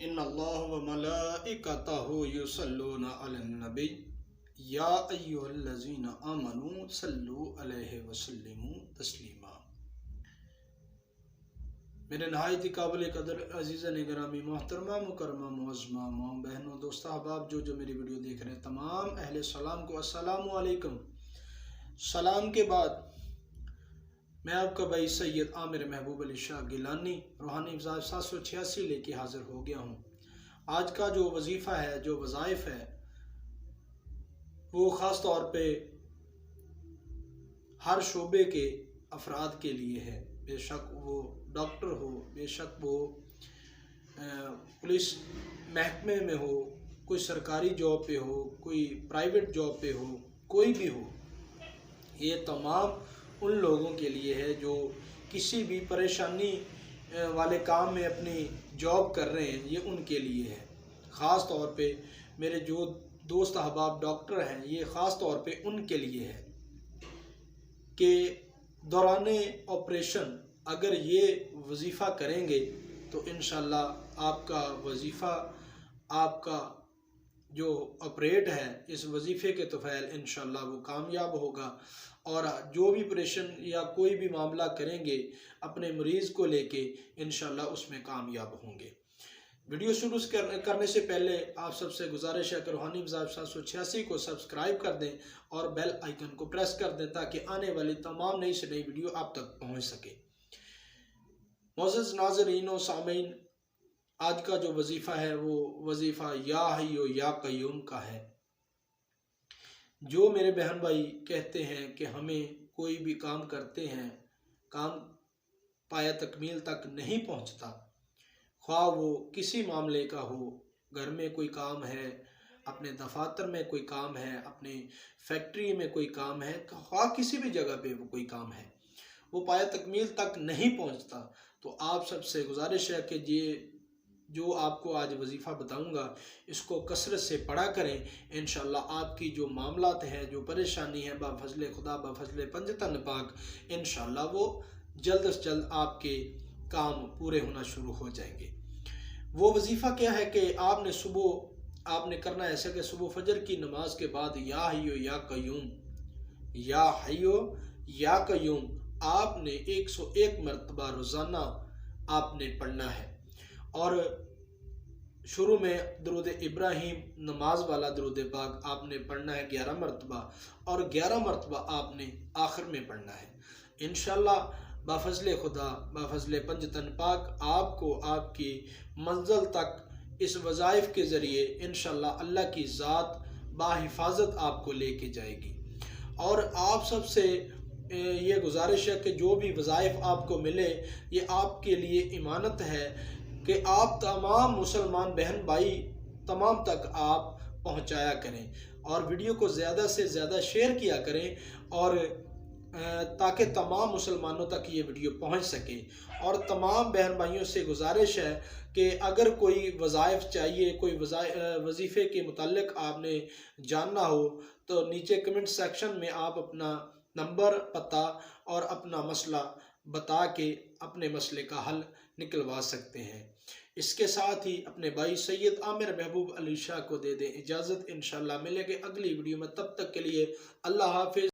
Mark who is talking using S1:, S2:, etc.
S1: इन्नल्लाह व मलाइकतहु युसल्लूना अलन नबी या अय्युहल्लज़ीना आमनू सल्लु अलैहि वसल्लिमू तस्लीमा। मेरे नहायत काबिल कदर अज़ीज़ गिरामी मोहतरमा मुकरमा मुअज़्ज़मा माँ बहनों दोस्त अहबाब जो मेरी वीडियो देख रहे हैं तमाम अहले सलाम को अस्सलामु अलैकुम। सलाम के बाद मैं आपका भाई सैयद आमिर महबूब अली शाह गिलानी रूहानी मिजाज 786 लेके हाज़िर हो गया हूँ। आज का जो वजीफ़ा है, जो वज़ाइफ है, वो ख़ास तौर पे हर शोबे के अफराद के लिए है। बेशक वो डॉक्टर हो, बेशक वो पुलिस महकमे में हो, कोई सरकारी जॉब पे हो, कोई प्राइवेट जॉब पे हो, कोई भी हो, ये तमाम उन लोगों के लिए है जो किसी भी परेशानी वाले काम में अपनी जॉब कर रहे हैं। ये उनके लिए है। ख़ास तौर पे मेरे जो दोस्त अहबाब डॉक्टर हैं, ये ख़ास तौर पे उनके लिए है कि दौरान ऑपरेशन अगर ये वजीफ़ा करेंगे तो इंशाल्लाह आपका वजीफ़ा, आपका जो ऑपरेट है इस वजीफ़े के तोफ़ैल इंशाल्लाह वो कामयाब होगा। और जो भी ऑपरेशन या कोई भी मामला करेंगे अपने मरीज़ को लेके इंशाल्लाह उसमें कामयाब होंगे। वीडियो शुरू करने से पहले आप सबसे गुजारिश है कि रूहानी मिजाज 786 को सब्सक्राइब कर दें और बेल आइकन को प्रेस कर दें ताकि आने वाली तमाम नई से नई वीडियो आप तक पहुंच सके। मोअज़्ज़ज़ नाज़रीन व सामीन, आज का जो वजीफ़ा है वो वजीफ़ा या हय्यु या क़य्यूम का है। जो मेरे बहन भाई कहते हैं कि हमें कोई भी काम करते हैं, काम पाया तकमील तक नहीं पहुंचता, ख्वाह वो किसी मामले का हो, घर में कोई काम है, अपने दफातर में कोई काम है, अपने फैक्ट्री में कोई काम है, ख्वाह किसी भी जगह पे वो कोई काम है, वो पाया तकमील तक नहीं पहुंचता, तो आप सबसे गुजारिश है कि ये जो आपको आज वजीफ़ा बताऊंगा इसको कसरत से पढ़ा करें। इंशाल्लाह आपकी जो मामलात हैं, जो परेशानी है, बाफज़ले खुदा बाफज़ले पंजतन पाक, इंशाल्लाह वो जल्द से जल्द आपके काम पूरे होना शुरू हो जाएंगे। वो वजीफ़ा क्या है कि आपने सुबह आपने करना ऐसा कि सुबह फजर की नमाज के बाद या हय्यु या क़य्यूम, या हय्यु या क़य्यूम आपने 101 मरतबा रोज़ाना आपने पढ़ना है। और शुरू में दरूद इब्राहिम नमाज वाला दरूद पाक आपने पढ़ना है 11 मरतबा, और 11 मरतबा आपने आखिर में पढ़ना है। इंशाल्लाह बाफज़ले खुदा बाफज़ले पंजतन पाक आपको आपकी मंजिल तक इस वज़ाइफ के ज़रिए इंशाल्लाह अल्लाह की ज़ात बाहिफाजत आपको लेके जाएगी। और आप सबसे ये गुजारिश है कि जो भी वज़ाइफ आपको मिले ये आपके लिए इमानत है कि आप तमाम मुसलमान बहन भाई तमाम तक आप पहुंचाया करें और वीडियो को ज़्यादा से ज़्यादा शेयर किया करें, और ताकि तमाम मुसलमानों तक ये वीडियो पहुंच सके। और तमाम बहन भाइयों से गुजारिश है कि अगर कोई वज़ाइफ चाहिए, कोई वजीफ़े के मुताल्लिक़ आपने जानना हो तो नीचे कमेंट सेक्शन में आप अपना नंबर, पता और अपना मसला बता के अपने मसले का हल निकलवा सकते हैं। इसके साथ ही अपने भाई सैयद आमिर महबूब अली शाह को दे दें इजाज़त। इंशाल्लाह मिलेंगे अगली वीडियो में, तब तक के लिए अल्लाह हाफ़िज़।